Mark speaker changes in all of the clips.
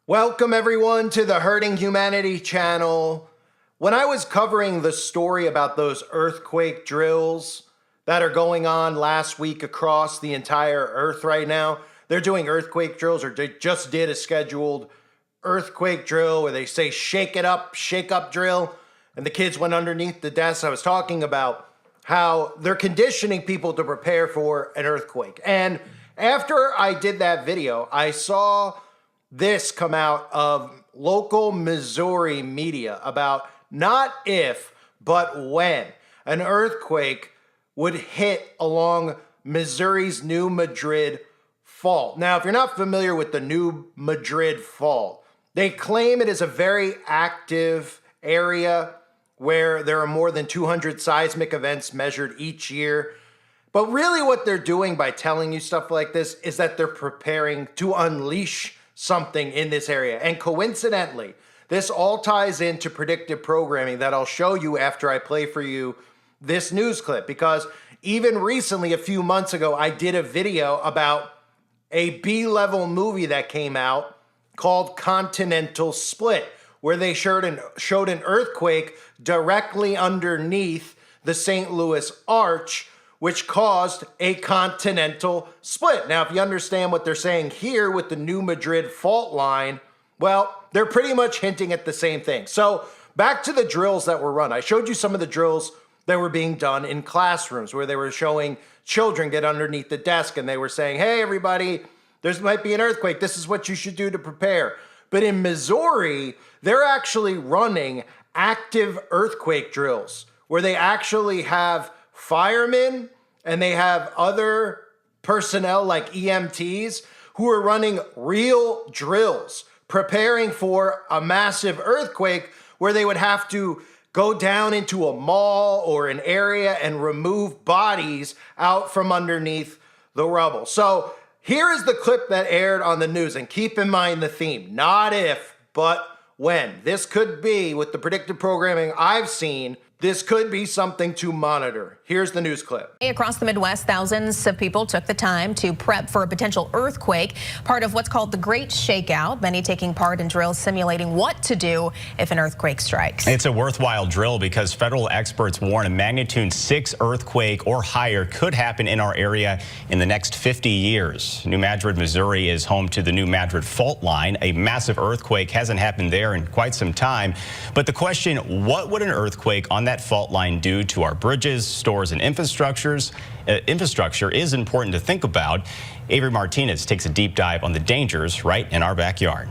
Speaker 1: Welcome everyone to the Hurting Humanity channel. When I was covering the story about those earthquake drills that are going on last week across the entire earth right now, they're doing earthquake drills, or they just did a scheduled earthquake drill where they say shake it up, shake up drill, and the kids went underneath the desks. I was talking about how they're conditioning people to prepare for an earthquake. And after I did that video, I saw this come out of local Missouri media about not if, but when an earthquake would hit along Missouri's New Madrid Fault. Now, if you're not familiar with the New Madrid Fault, they claim it is a very active area where there are more than 200 seismic events measured each year. But really what they're doing by telling you stuff like this is that they're preparing to unleash something in this area. And coincidentally, this all ties into predictive programming that I'll show you after I play for you this news clip, because even recently, a few months ago, I did a video about a B-level movie that came out called Continental Split, where they showed an earthquake directly underneath the St. Louis Arch, which caused a continental split. Now, if you understand what they're saying here with the New Madrid fault line, well, they're pretty much hinting at the same thing. So back to the drills that were run. I showed you some of the drills that were being done in classrooms where they were showing children get underneath the desk and they were saying, hey, everybody, there might be an earthquake. This is what you should do to prepare. But in Missouri, they're actually running active earthquake drills where they actually have firemen and they have other personnel like EMTs who are running real drills, preparing for a massive earthquake where they would have to go down into a mall or an area and remove bodies out from underneath the rubble. So here is the clip that aired on the news, and keep in mind the theme, not if, but when. This could be, with the predictive programming I've seen, this could be something to monitor. Here's the news clip.
Speaker 2: Across the Midwest, thousands of people took the time to prep for a potential earthquake, part of what's called the Great Shakeout. Many taking part in drills simulating what to do if an earthquake strikes.
Speaker 3: It's a worthwhile drill because federal experts warn a magnitude 6 earthquake or higher could happen in our area in the next 50 years. New Madrid, Missouri is home to the New Madrid Fault Line. A massive earthquake hasn't happened there in quite some time. But the question, what would an earthquake on that fault line do to our bridges, stores, and infrastructure is important to think about. Avery Martinez takes a deep dive on the dangers right in our backyard.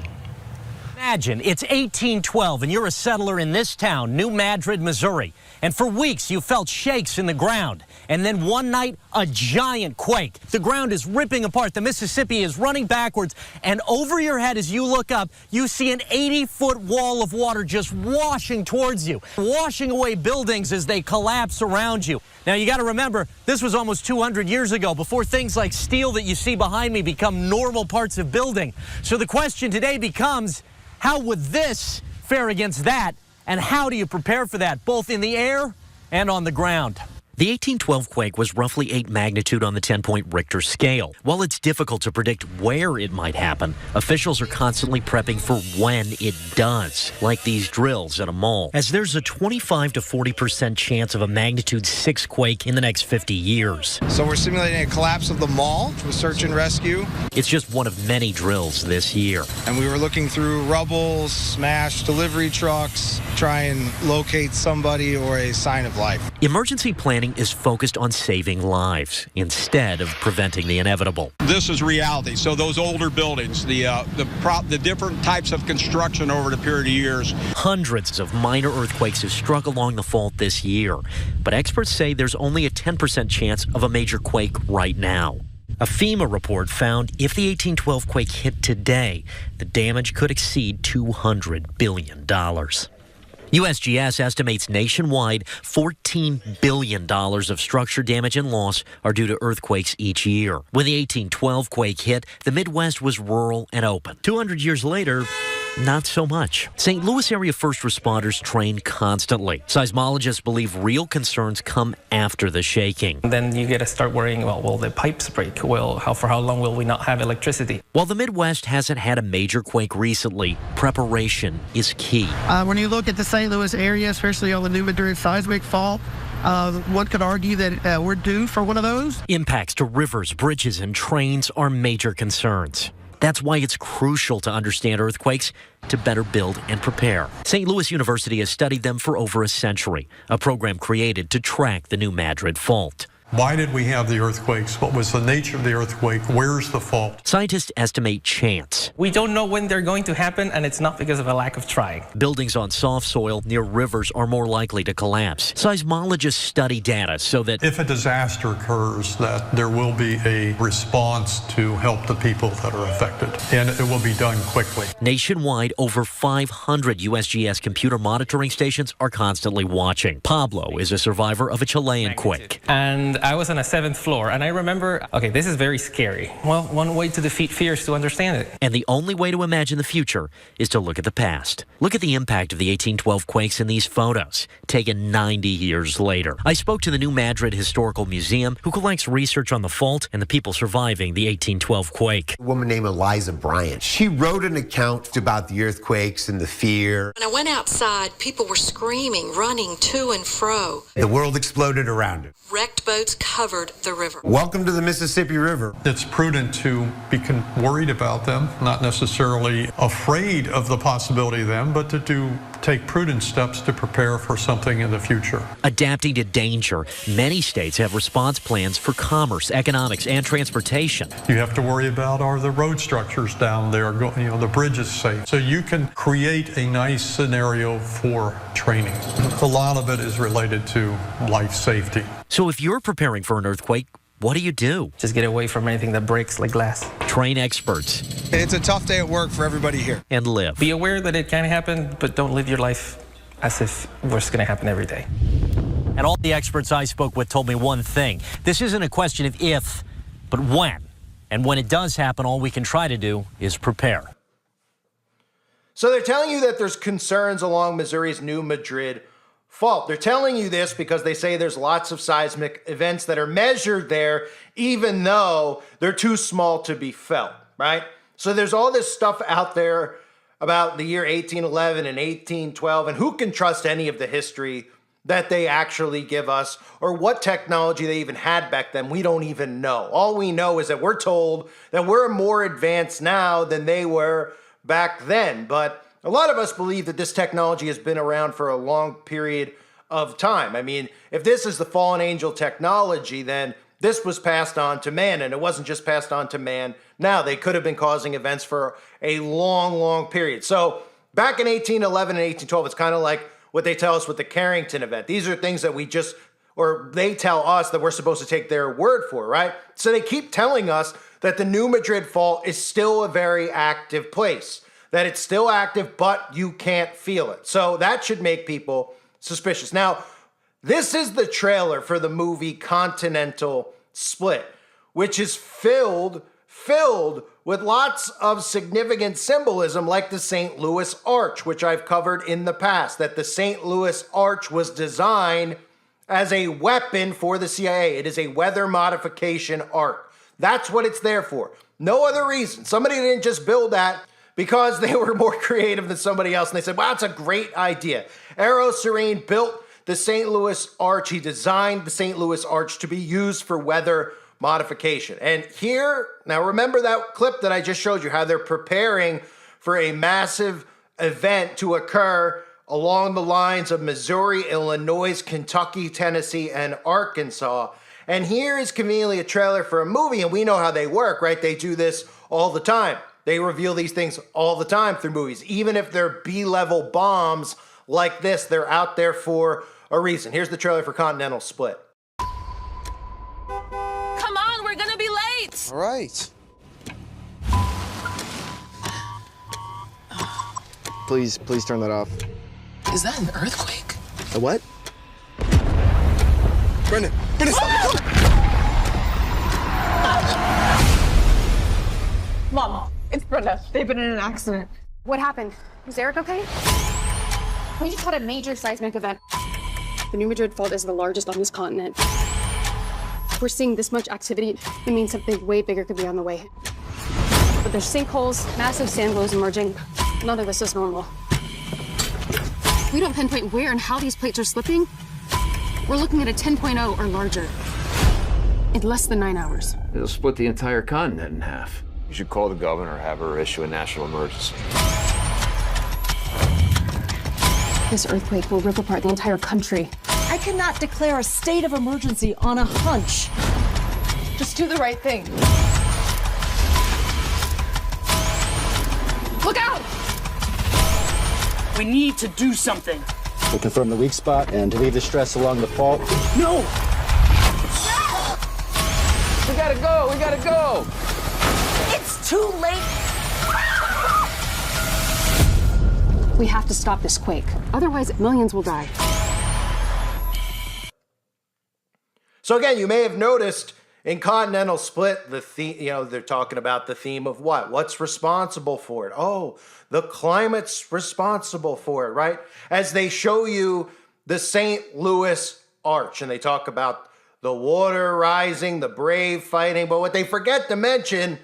Speaker 4: Imagine it's 1812 and you're a settler in this town, New Madrid, Missouri. And for weeks you felt shakes in the ground. And then one night, a giant quake. The ground is ripping apart. The Mississippi is running backwards. And over your head as you look up, you see an 80-foot wall of water just washing towards you, washing away buildings as they collapse around you. Now you got to remember, this was almost 200 years ago, before things like steel that you see behind me become normal parts of building. So the question today becomes, how would this fare against that? And how do you prepare for that, both in the air and on the ground?
Speaker 5: The 1812 quake was roughly 8 magnitude on the 10-point Richter scale. While it's difficult to predict where it might happen, officials are constantly prepping for when it does, like these drills at a mall, as there's a 25 to 40% chance of a magnitude 6 quake in the next 50 years.
Speaker 6: So we're simulating a collapse of the mall with search and rescue.
Speaker 5: It's just one of many drills this year.
Speaker 6: And we were looking through rubble, smashed delivery trucks, try and locate somebody or a sign of life.
Speaker 5: Emergency planning is focused on saving lives instead of preventing the inevitable.
Speaker 7: This is reality. So those older buildings, the different types of construction over the period of years.
Speaker 5: Hundreds of minor earthquakes have struck along the fault this year, but experts say there's only a 10% chance of a major quake right now. A FEMA report found if the 1812 quake hit today, the damage could exceed $200 billion. USGS estimates nationwide $14 billion of structure damage and loss are due to earthquakes each year. When the 1812 quake hit, the Midwest was rural and open. 200 years later, not so much. St. Louis area first responders train constantly. Seismologists believe real concerns come after the shaking.
Speaker 8: Then you get to start worrying, well, will the pipes break? For how long will we not have electricity?
Speaker 5: While the Midwest hasn't had a major quake recently, preparation is key.
Speaker 9: When you look at the St. Louis area, especially on the New Madrid seismic fault, one could argue that we're due for one of those.
Speaker 5: Impacts to rivers, bridges, and trains are major concerns. That's why it's crucial to understand earthquakes to better build and prepare. St. Louis University has studied them for over a century, a program created to track the New Madrid fault.
Speaker 10: Why did we have the earthquakes? What was the nature of the earthquake? Where's the fault?
Speaker 5: Scientists estimate chance.
Speaker 8: We don't know when they're going to happen, and it's not because of a lack of trying.
Speaker 5: Buildings on soft soil near rivers are more likely to collapse. Seismologists study data so that
Speaker 10: if a disaster occurs, that there will be a response to help the people that are affected, and it will be done quickly.
Speaker 5: Nationwide, over 500 USGS computer monitoring stations are constantly watching. Pablo is a survivor of a Chilean quake.
Speaker 8: And I was on a 7th floor, and I remember, okay, this is very scary. Well, one way to defeat fear is to understand it.
Speaker 5: And the only way to imagine the future is to look at the past. Look at the impact of the 1812 quakes in these photos, taken 90 years later. I spoke to the New Madrid Historical Museum, who collects research on the fault and the people surviving the 1812 quake.
Speaker 11: A woman named Eliza Bryant. She wrote an account about the earthquakes and the fear.
Speaker 12: When I went outside, people were screaming, running to and fro.
Speaker 11: The world exploded around her.
Speaker 12: Wrecked boats covered the river.
Speaker 11: Welcome to the Mississippi River.
Speaker 10: It's prudent to be worried about them, not necessarily afraid of the possibility of them, but to take prudent steps to prepare for something in the future.
Speaker 5: Adapting to danger, many states have response plans for commerce, economics, and transportation.
Speaker 10: You have to worry about, are the road structures down there, the bridges safe? So you can create a nice scenario for training. A lot of it is related to life safety.
Speaker 5: So if you're preparing for an earthquake, what do you do?
Speaker 8: Just get away from anything that breaks like glass.
Speaker 5: Train experts.
Speaker 6: It's a tough day at work for everybody here.
Speaker 5: And live.
Speaker 8: Be aware that it can happen, but don't live your life as if it's going to happen every day.
Speaker 4: And all the experts I spoke with told me one thing. This isn't a question of if, but when. And when it does happen, all we can try to do is prepare.
Speaker 1: So they're telling you that there's concerns along Missouri's New Madrid fault. They're telling you this because they say there's lots of seismic events that are measured there, even though they're too small to be felt, right? So there's all this stuff out there about the year 1811 and 1812, and who can trust any of the history that they actually give us, or what technology they even had back then? We don't even know. All we know is that we're told that we're more advanced now than they were back then. But a lot of us believe that this technology has been around for a long period of time. I mean, if this is the fallen angel technology, then this was passed on to man, and it wasn't just passed on to man. Now, they could have been causing events for a long, long period. So back in 1811 and 1812, it's kind of like what they tell us with the Carrington event. These are things that they tell us that we're supposed to take their word for, right? So they keep telling us that the New Madrid fault is still a very active place, that it's still active, but you can't feel it. So that should make people suspicious. Now, this is the trailer for the movie Continental Split, which is filled with lots of significant symbolism, like the St. Louis Arch, which I've covered in the past, that the St. Louis Arch was designed as a weapon for the CIA. It is a weather modification arc. That's what it's there for. No other reason. Somebody didn't just build that because they were more creative than somebody else, and they said, wow, that's a great idea. Eero Saarinen built the St. Louis Arch. He designed the St. Louis Arch to be used for weather modification. And here, now remember that clip that I just showed you, how they're preparing for a massive event to occur along the lines of Missouri, Illinois, Kentucky, Tennessee, and Arkansas. And here is conveniently a trailer for a movie, and we know how they work, right? They do this all the time. They reveal these things all the time through movies. Even if they're B-level bombs like this, they're out there for a reason. Here's the trailer for Continental Split.
Speaker 13: Come on, we're gonna be late.
Speaker 6: All right. Please turn that off.
Speaker 13: Is that an earthquake?
Speaker 6: A what? Brendan, stop!
Speaker 14: Mom, it's Brenda. They've been in an accident. What happened? Is Eric okay? We just had a major seismic event. The New Madrid Fault is the largest on this continent. If we're seeing this much activity, it means something way bigger could be on the way. But there's sinkholes, massive sand flows emerging. None of this is normal. If we don't pinpoint where and how these plates are slipping, we're looking at a 10.0 or larger in less than 9 hours.
Speaker 15: It'll split the entire continent in half. You should call the governor or have her issue a national emergency.
Speaker 14: This earthquake will rip apart the entire country.
Speaker 16: I cannot declare a state of emergency on a hunch.
Speaker 13: Just do the right thing.
Speaker 14: Look out!
Speaker 16: We need to do something.
Speaker 17: We'll confirm the weak spot and relieve the stress along the fault.
Speaker 16: No!
Speaker 15: We gotta go, we gotta go!
Speaker 16: It's too late.
Speaker 14: We have to stop this quake. Otherwise, millions will die.
Speaker 1: So again, you may have noticed in Continental Split, the theme, they're talking about the theme of what? What's responsible for it? Oh, the climate's responsible for it, right? As they show you the St. Louis Arch, and they talk about the water rising, the brave fighting, but what they forget to mention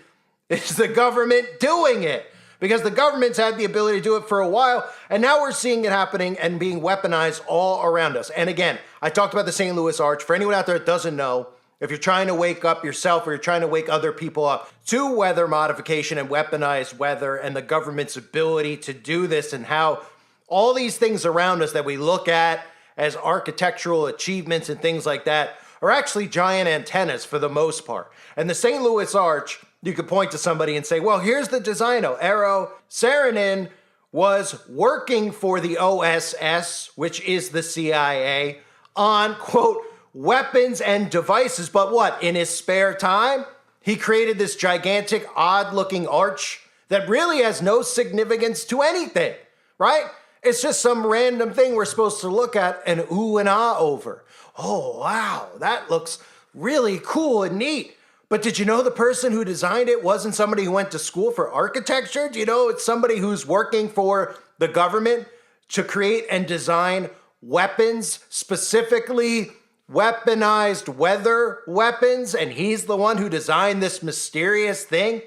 Speaker 1: is the government doing it. Because the government's had the ability to do it for a while, and now we're seeing it happening and being weaponized all around us. And again, I talked about the St. Louis Arch. For anyone out there that doesn't know, if you're trying to wake up yourself or you're trying to wake other people up to weather modification and weaponized weather and the government's ability to do this and how all these things around us that we look at as architectural achievements and things like that are actually giant antennas for the most part. And the St. Louis Arch, you could point to somebody and say, well, here's the designer. Eero Saarinen was working for the OSS, which is the CIA, on, quote, weapons and devices. But what? In his spare time, he created this gigantic, odd-looking arch that really has no significance to anything, right? It's just some random thing we're supposed to look at and ooh and ah over. Oh, wow, that looks really cool and neat. But did you know the person who designed it wasn't somebody who went to school for architecture? Do you know it's somebody who's working for the government to create and design weapons, specifically weaponized weather weapons? And he's the one who designed this mysterious thing.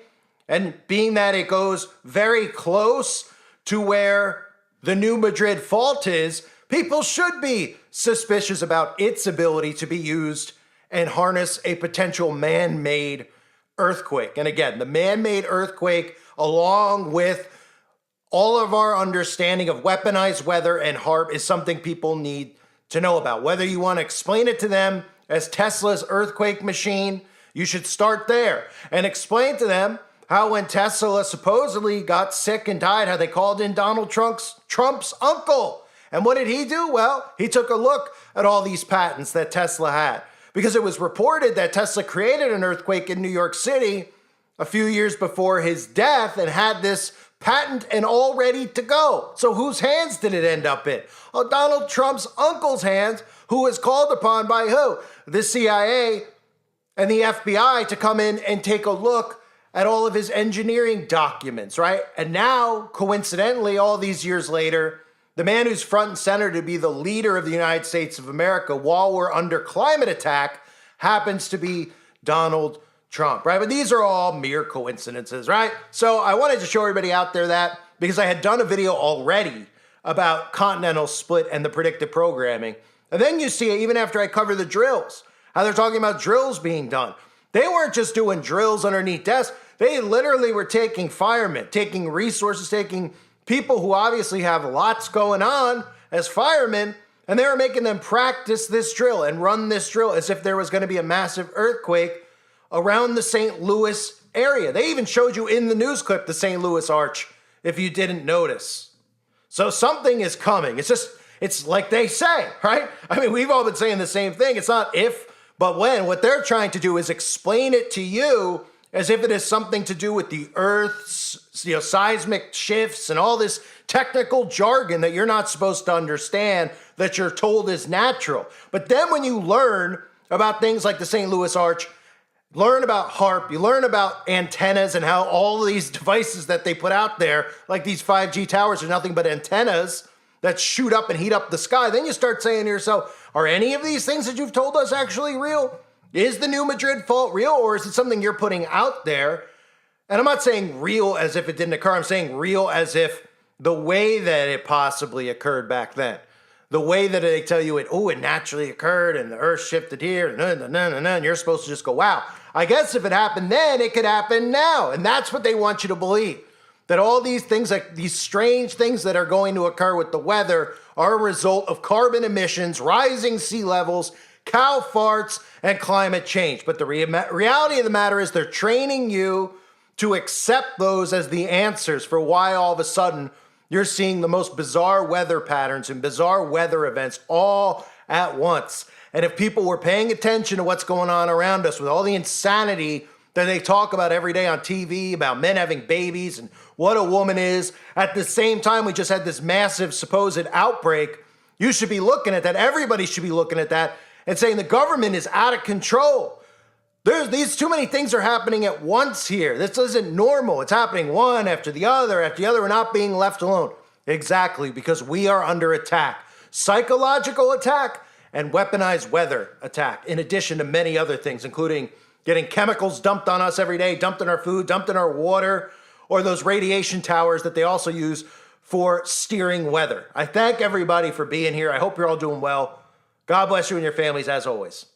Speaker 1: And being that it goes very close to where the New Madrid Fault is, people should be suspicious about its ability to be used and harness a potential man-made earthquake. And again, the man-made earthquake, along with all of our understanding of weaponized weather and HAARP, is something people need to know about. Whether you want to explain it to them as Tesla's earthquake machine, you should start there and explain to them how when Tesla supposedly got sick and died, how they called in Donald Trump's uncle. And what did he do? Well, he took a look at all these patents that Tesla had. Because it was reported that Tesla created an earthquake in New York City a few years before his death and had this patent and all ready to go. So whose hands did it end up in? Oh, Donald Trump's uncle's hands, who was called upon by who? The CIA and the FBI to come in and take a look at all of his engineering documents, right? And now, coincidentally, all these years later, the man who's front and center to be the leader of the United States of America while we're under climate attack happens to be Donald Trump, right? But these are all mere coincidences, right? So I wanted to show everybody out there that because I had done a video already about Continental Split and the predictive programming. And then you see it even after I cover the drills, how they're talking about drills being done. They weren't just doing drills underneath desks. They literally were taking firemen, taking resources, taking people who obviously have lots going on as firemen, and they were making them practice this drill and run this drill as if there was going to be a massive earthquake around the St. Louis area. They even showed you in the news clip the St. Louis Arch, if you didn't notice. So something is coming. It's like they say, right? I mean, we've all been saying the same thing. It's not if, but when. What they're trying to do is explain it to you as if it has something to do with the Earth's seismic shifts and all this technical jargon that you're not supposed to understand, that you're told is natural. But then when you learn about things like the St. Louis Arch learn about HAARP, you learn about antennas and how all of these devices that they put out there, like these 5G towers, are nothing but antennas that shoot up and heat up the sky. Then you start saying to yourself, are any of these things that you've told us actually real? Is the New Madrid fault real, or is it something you're putting out there? And I'm not saying real as if it didn't occur. I'm saying real as if the way that it possibly occurred back then, the way that they tell you it naturally occurred and the earth shifted here, and you're supposed to just go, wow. I guess if it happened then, it could happen now. And that's what they want you to believe. That all these things, like these strange things that are going to occur with the weather, are a result of carbon emissions, rising sea levels, cow farts, and climate change. But the reality of the matter is they're training you to accept those as the answers for why all of a sudden you're seeing the most bizarre weather patterns and bizarre weather events all at once. And if people were paying attention to what's going on around us with all the insanity that they talk about every day on TV about men having babies and what a woman is, at the same time we just had this massive supposed outbreak, you should be looking at that. Everybody should be looking at that and saying the government is out of control. These too many things are happening at once here. This isn't normal. It's happening one after the other. We're not being left alone. Exactly, because we are under attack. Psychological attack and weaponized weather attack, in addition to many other things, including getting chemicals dumped on us every day, dumped in our food, dumped in our water, or those radiation towers that they also use for steering weather. I thank everybody for being here. I hope you're all doing well. God bless you and your families, as always.